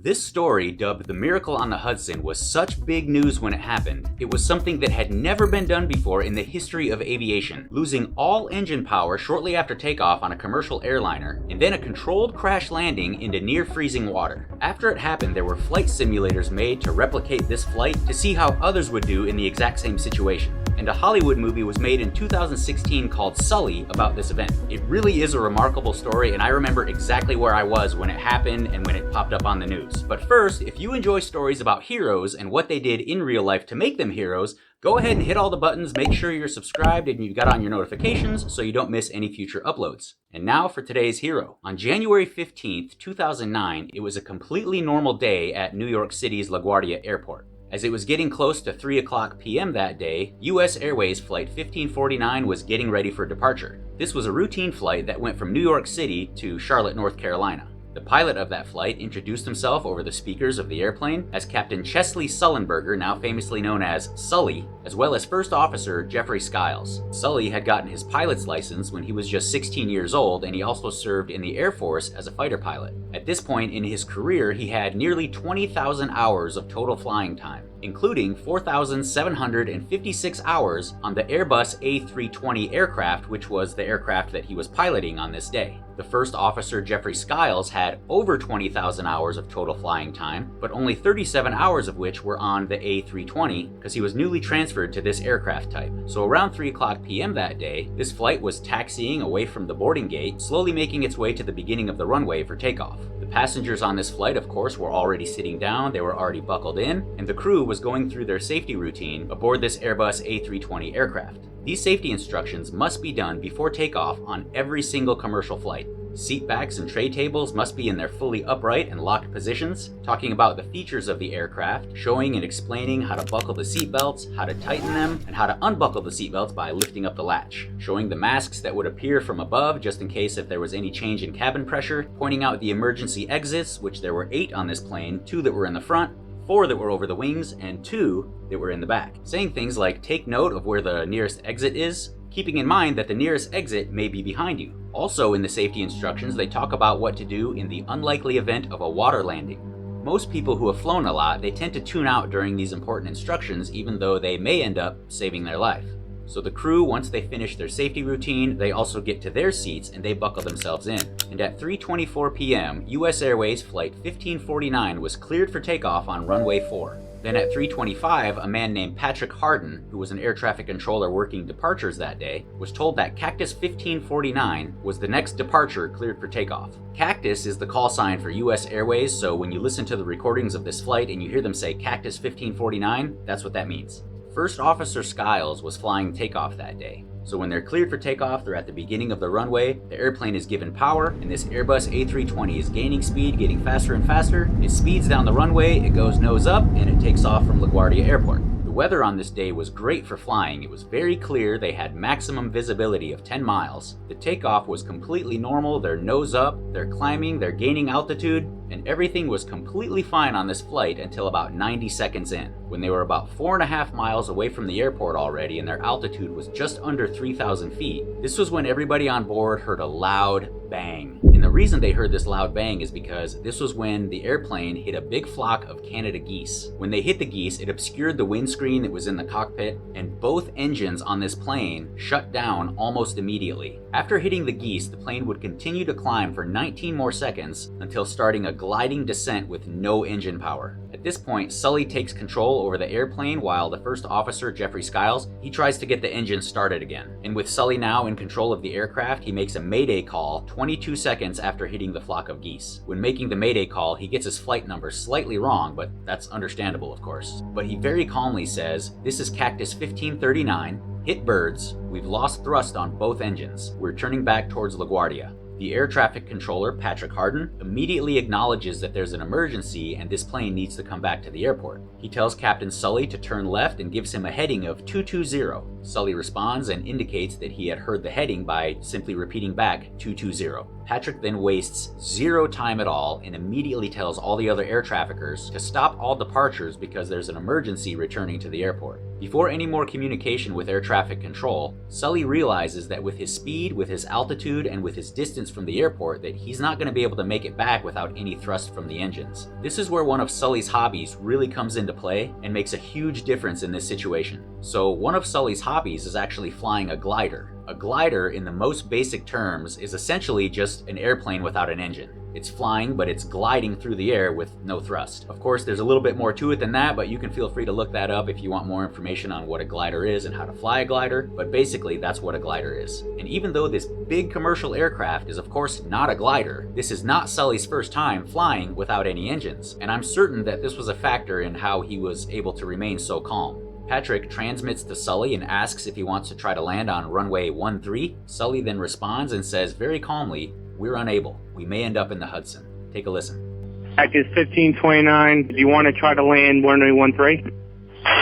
This story, dubbed The Miracle on the Hudson, was such big news when it happened. It was something that had never been done before in the history of aviation, losing all engine power shortly after takeoff on a commercial airliner, and then a controlled crash landing into near freezing water. After it happened, there were flight simulators made to replicate this flight to see how others would do in the exact same situation. And a Hollywood movie was made in 2016 called Sully about this event. It really is a remarkable story, and I remember exactly where I was when it happened and when it popped up on the news. But first, if you enjoy stories about heroes and what they did in real life to make them heroes, go ahead and hit all the buttons, make sure you're subscribed and you've got on your notifications so you don't miss any future uploads. And now for today's hero. On January 15th, 2009, it was a completely normal day at New York City's LaGuardia Airport. As it was getting close to 3 o'clock p.m. that day, U.S. Airways Flight 1549 was getting ready for departure. This was a routine flight that went from New York City to Charlotte, North Carolina. The pilot of that flight introduced himself over the speakers of the airplane as Captain Chesley Sullenberger, now famously known as Sully, as well as First Officer Jeffrey Skiles. Sully had gotten his pilot's license when he was just 16 years old, and he also served in the Air Force as a fighter pilot. At this point in his career, he had nearly 20,000 hours of total flying time, including 4,756 hours on the Airbus A320 aircraft, which was the aircraft that he was piloting on this day. The First Officer Jeffrey Skiles had over 20,000 hours of total flying time, but only 37 hours of which were on the A320 because he was newly transferred to this aircraft type. So around 3 o'clock p.m. that day, this flight was taxiing away from the boarding gate, slowly making its way to the beginning of the runway for takeoff. The passengers on this flight, of course, were already sitting down, they were already buckled in, and the crew was going through their safety routine aboard this Airbus A320 aircraft. These safety instructions must be done before takeoff on every single commercial flight. Seat backs and tray tables must be in their fully upright and locked positions, talking about the features of the aircraft, showing and explaining how to buckle the seat belts, how to tighten them, and how to unbuckle the seat belts by lifting up the latch, showing the masks that would appear from above just in case if there was any change in cabin pressure, pointing out the emergency exits, which there were 8 on this plane, 2 that were in the front, 4 that were over the wings, and 2 that were in the back. Saying things like take note of where the nearest exit is, keeping in mind that the nearest exit may be behind you. Also in the safety instructions, they talk about what to do in the unlikely event of a water landing. Most people who have flown a lot, they tend to tune out during these important instructions, even though they may end up saving their life. So the crew, once they finish their safety routine, they also get to their seats and they buckle themselves in. And at 3:24 p.m., U.S. Airways Flight 1549 was cleared for takeoff on runway 4. Then at 3:25, a man named Patrick Harden, who was an air traffic controller working departures that day, was told that Cactus 1549 was the next departure cleared for takeoff. Cactus is the call sign for U.S. Airways, so when you listen to the recordings of this flight and you hear them say Cactus 1549, that's what that means. First Officer Skiles was flying takeoff that day. So when they're cleared for takeoff, they're at the beginning of the runway, the airplane is given power, and this Airbus A320 is gaining speed, getting faster and faster. It speeds down the runway, it goes nose up, and it takes off from LaGuardia Airport. The weather on this day was great for flying. It was very clear, they had maximum visibility of 10 miles. The takeoff was completely normal, they're nose up, they're climbing, they're gaining altitude, and everything was completely fine on this flight until about 90 seconds in, when they were about 4.5 miles away from the airport already and their altitude was just under 3,000 feet. This was when everybody on board heard a loud bang. And the reason they heard this loud bang is because this was when the airplane hit a big flock of Canada geese. When they hit the geese, it obscured the windscreen that was in the cockpit, and both engines on this plane shut down almost immediately. After hitting the geese, the plane would continue to climb for 19 more seconds until starting a gliding descent with no engine power. At this point, Sully takes control over the airplane while the First Officer, Jeffrey Skiles, he tries to get the engine started again. And with Sully now in control of the aircraft, he makes a Mayday Call 22 seconds after hitting the flock of geese. When making the Mayday Call, he gets his flight number slightly wrong, but that's understandable, of course. But he very calmly says, "This is Cactus 1539, hit birds, we've lost thrust on both engines. We're turning back towards LaGuardia." The air traffic controller, Patrick Harden, immediately acknowledges that there's an emergency and this plane needs to come back to the airport. He tells Captain Sully to turn left and gives him a heading of 220. Sully responds and indicates that he had heard the heading by simply repeating back 220. Patrick then wastes zero time at all and immediately tells all the other air traffickers to stop all departures because there's an emergency returning to the airport. Before any more communication with air traffic control, Sully realizes that with his speed, with his altitude, and with his distance from the airport that he's not going to be able to make it back without any thrust from the engines. This is where one of Sully's hobbies really comes into play and makes a huge difference in this situation. So one of Sully's hobbies is actually flying a glider. A glider, in the most basic terms, is essentially just an airplane without an engine. It's flying, but it's gliding through the air with no thrust. Of course, there's a little bit more to it than that, but you can feel free to look that up if you want more information on what a glider is and how to fly a glider, but basically that's what a glider is. And even though this big commercial aircraft is of course not a glider, this is not Sully's first time flying without any engines, and I'm certain that this was a factor in how he was able to remain so calm. Patrick transmits to Sully and asks if he wants to try to land on runway 13. Sully then responds and says very calmly, "We're unable. We may end up in the Hudson." Take a listen. Package 1529, do you want to try to land runway 13?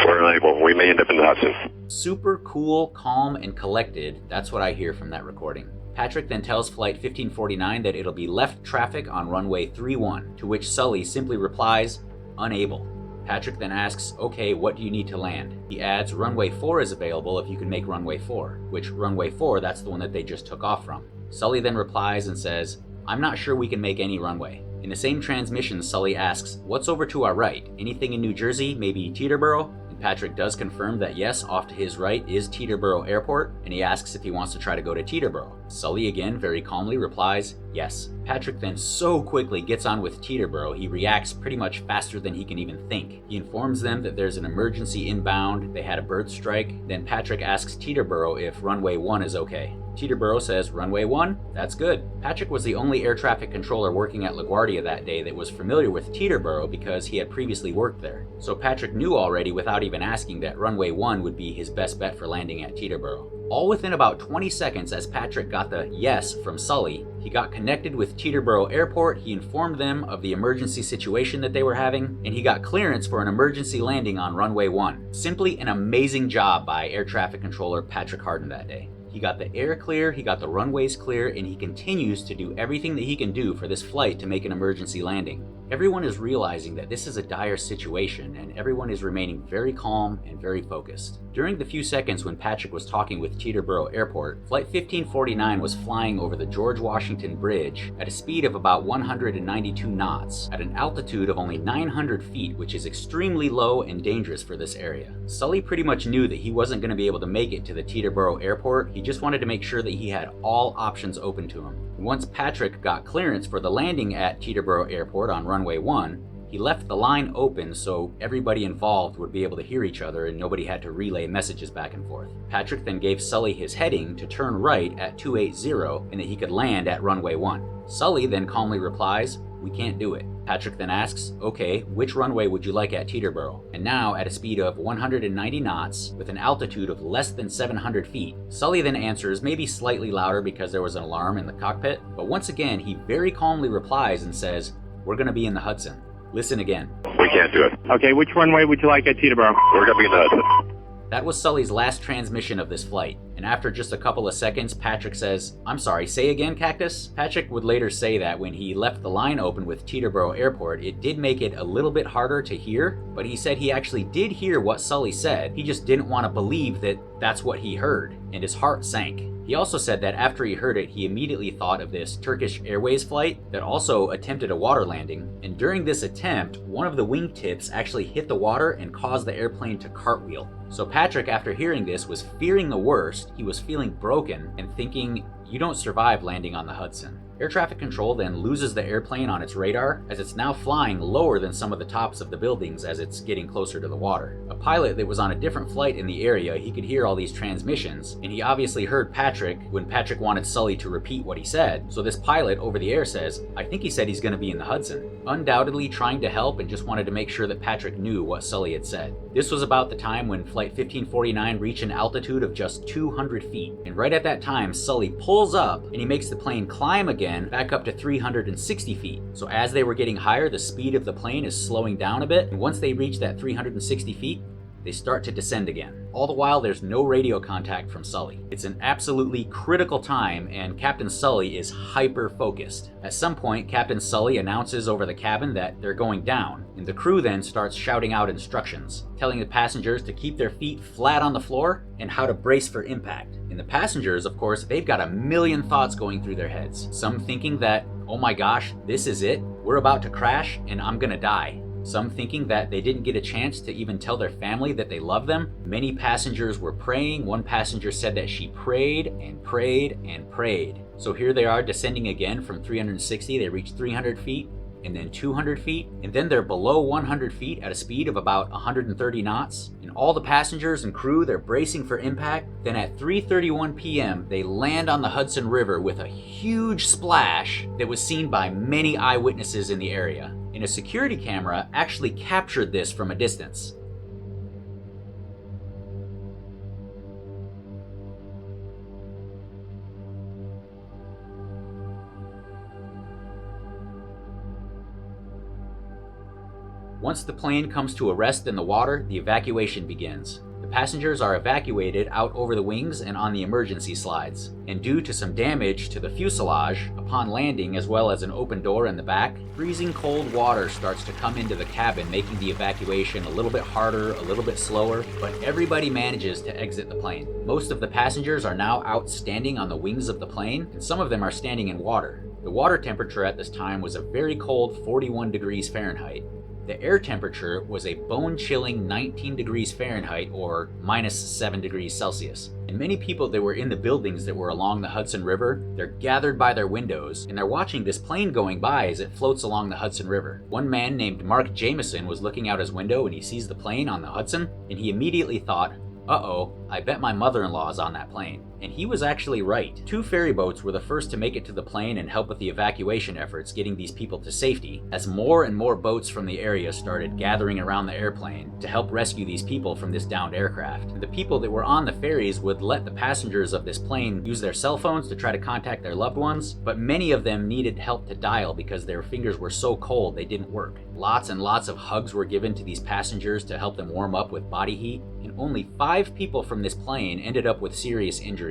We're unable. We may end up in the Hudson. Super cool, calm, and collected. That's what I hear from that recording. Patrick then tells Flight 1549 that it'll be left traffic on runway 31, to which Sully simply replies, "Unable." Patrick then asks, "Okay, what do you need to land?" He adds, "Runway 4 is available if you can make runway 4, which runway 4, that's the one that they just took off from. Sully then replies and says, "I'm not sure we can make any runway." In the same transmission, Sully asks, "What's over to our right? Anything in New Jersey, maybe Teterboro?" And Patrick does confirm that yes, off to his right is Teterboro Airport, and he asks if he wants to try to go to Teterboro. Sully again very calmly replies, "Yes." Patrick then so quickly gets on with Teterboro, he reacts pretty much faster than he can even think. He informs them that there's an emergency inbound, they had a bird strike. Then Patrick asks Teterboro if runway 1 is okay. Teterboro says, "Runway 1? That's good." Patrick was the only air traffic controller working at LaGuardia that day that was familiar with Teterboro because he had previously worked there. So Patrick knew already without even asking that runway 1 would be his best bet for landing at Teterboro. All within about 20 seconds as Patrick got the yes from Sully, he got connected with Teterboro Airport, he informed them of the emergency situation that they were having, and he got clearance for an emergency landing on runway 1. Simply an amazing job by air traffic controller Patrick Harden that day. He got the air clear, he got the runways clear, and he continues to do everything that he can do for this flight to make an emergency landing. Everyone is realizing that this is a dire situation, and everyone is remaining very calm and very focused. During the few seconds when Patrick was talking with Teterboro Airport, Flight 1549 was flying over the George Washington Bridge at a speed of about 192 knots, at an altitude of only 900 feet, which is extremely low and dangerous for this area. Sully pretty much knew that he wasn't going to be able to make it to the Teterboro Airport. He just wanted to make sure that he had all options open to him. Once Patrick got clearance for the landing at Teterboro Airport on runway 1, he left the line open so everybody involved would be able to hear each other and nobody had to relay messages back and forth. Patrick then gave Sully his heading to turn right at 280 and that he could land at runway 1. Sully then calmly replies, "We can't do it." Patrick then asks, "Okay, which runway would you like at Teterboro?" And now at a speed of 190 knots with an altitude of less than 700 feet, Sully then answers, maybe slightly louder because there was an alarm in the cockpit, but once again he very calmly replies and says, "We're going to be in the Hudson." Listen again. We can't do it. Okay, which runway would you like at Teterboro? We're going to be in the Hudson. That was Sully's last transmission of this flight, and after just a couple of seconds, Patrick says, "I'm sorry, say again, Cactus?" Patrick would later say that when he left the line open with Teterboro Airport, it did make it a little bit harder to hear, but he said he actually did hear what Sully said, he just didn't want to believe that that's what he heard, and his heart sank. He also said that after he heard it, he immediately thought of this Turkish Airways flight that also attempted a water landing, and during this attempt, one of the wingtips actually hit the water and caused the airplane to cartwheel. So Patrick, after hearing this, was fearing the worst, he was feeling broken, and thinking, you don't survive landing on the Hudson. Air traffic control then loses the airplane on its radar as it's now flying lower than some of the tops of the buildings as it's getting closer to the water. A pilot that was on a different flight in the area, he could hear all these transmissions, and he obviously heard Patrick when Patrick wanted Sully to repeat what he said. So this pilot over the air says, "I think he said he's going to be in the Hudson," undoubtedly trying to help and just wanted to make sure that Patrick knew what Sully had said. This was about the time when Flight 1549 reached an altitude of just 200 feet, and right at that time, Sully pulls up and he makes the plane climb again back up to 360 feet. So as they were getting higher, the speed of the plane is slowing down a bit, and once they reach that 360 feet, They start to descend again. All the while, there's no radio contact from Sully. It's an absolutely critical time, and Captain Sully is hyper-focused. At some point, Captain Sully announces over the cabin that they're going down, and the crew then starts shouting out instructions, telling the passengers to keep their feet flat on the floor and how to brace for impact. And the passengers, of course, they've got a million thoughts going through their heads. Some thinking that, oh my gosh, this is it, we're about to crash and I'm gonna die. Some thinking that they didn't get a chance to even tell their family that they love them. Many passengers were praying. One passenger said that she prayed and prayed and prayed. So here they are descending again from 360. They reach 300 feet and then 200 feet. And then they're below 100 feet at a speed of about 130 knots. And all the passengers and crew, they're bracing for impact. Then at 3:31 p.m., they land on the Hudson River with a huge splash that was seen by many eyewitnesses in the area. And a security camera actually captured this from a distance. Once the plane comes to a rest in the water, the evacuation begins. The passengers are evacuated out over the wings and on the emergency slides. And due to some damage to the fuselage, upon landing as well as an open door in the back, freezing cold water starts to come into the cabin, making the evacuation a little bit harder, a little bit slower, but everybody manages to exit the plane. Most of the passengers are now out standing on the wings of the plane, and some of them are standing in water. The water temperature at this time was a very cold 41 degrees Fahrenheit. The air temperature was a bone-chilling 19 degrees Fahrenheit or minus 7 degrees Celsius. And many people that were in the buildings that were along the Hudson River, they're gathered by their windows and they're watching this plane going by as it floats along the Hudson River. One man named Mark Jameson was looking out his window and he sees the plane on the Hudson and he immediately thought, uh-oh, I bet my mother-in-law is on that plane. And he was actually right. 2 ferry boats were the first to make it to the plane and help with the evacuation efforts, getting these people to safety, as more and more boats from the area started gathering around the airplane to help rescue these people from this downed aircraft. And the people that were on the ferries would let the passengers of this plane use their cell phones to try to contact their loved ones, but many of them needed help to dial because their fingers were so cold they didn't work. Lots and lots of hugs were given to these passengers to help them warm up with body heat, and only 5 people from this plane ended up with serious injuries.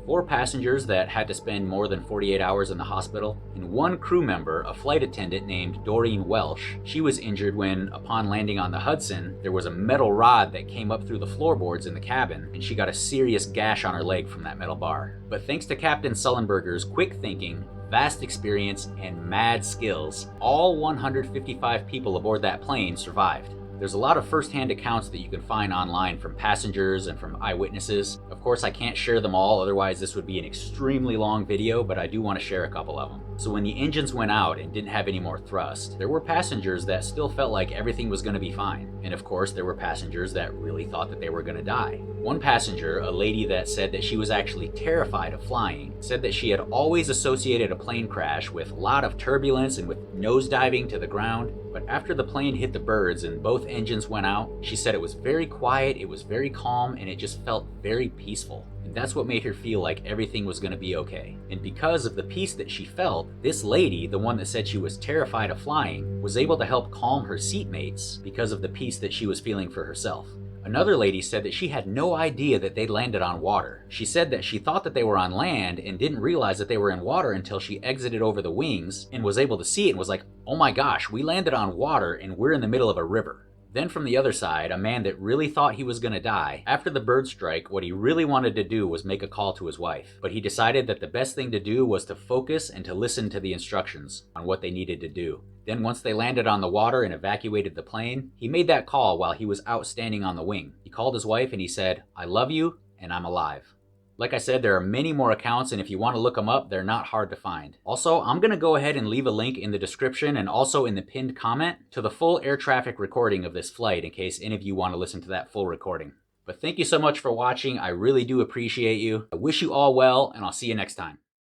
4 passengers that had to spend more than 48 hours in the hospital, and 1 crew member, a flight attendant named Doreen Welsh. She was injured when, upon landing on the Hudson, there was a metal rod that came up through the floorboards in the cabin, and she got a serious gash on her leg from that metal bar. But thanks to Captain Sullenberger's quick thinking, vast experience, and mad skills, all 155 people aboard that plane survived. There's a lot of first-hand accounts that you can find online from passengers and from eyewitnesses. Of course, I can't share them all, otherwise this would be an extremely long video, but I do want to share a couple of them. So when the engines went out and didn't have any more thrust, there were passengers that still felt like everything was going to be fine. And of course, there were passengers that really thought that they were going to die. One passenger, a lady that said that she was actually terrified of flying, said that she had always associated a plane crash with a lot of turbulence and with nosediving to the ground. But after the plane hit the birds and both engines went out, she said it was very quiet, it was very calm, and it just felt very peaceful. And that's what made her feel like everything was going to be okay. And because of the peace that she felt, this lady, the one that said she was terrified of flying, was able to help calm her seatmates because of the peace that she was feeling for herself. Another lady said that she had no idea that they'd landed on water. She said that she thought that they were on land and didn't realize that they were in water until she exited over the wings and was able to see it and was like, oh my gosh, we landed on water and we're in the middle of a river. Then from the other side, a man that really thought he was going to die, after the bird strike, what he really wanted to do was make a call to his wife. But he decided that the best thing to do was to focus and to listen to the instructions on what they needed to do. Then once they landed on the water and evacuated the plane, he made that call while he was out standing on the wing. He called his wife and he said, I love you and I'm alive. Like I said, there are many more accounts, and if you want to look them up, they're not hard to find. Also, I'm going to go ahead and leave a link in the description and also in the pinned comment to the full air traffic recording of this flight in case any of you want to listen to that full recording. But thank you so much for watching. I really do appreciate you. I wish you all well, and I'll see you next time.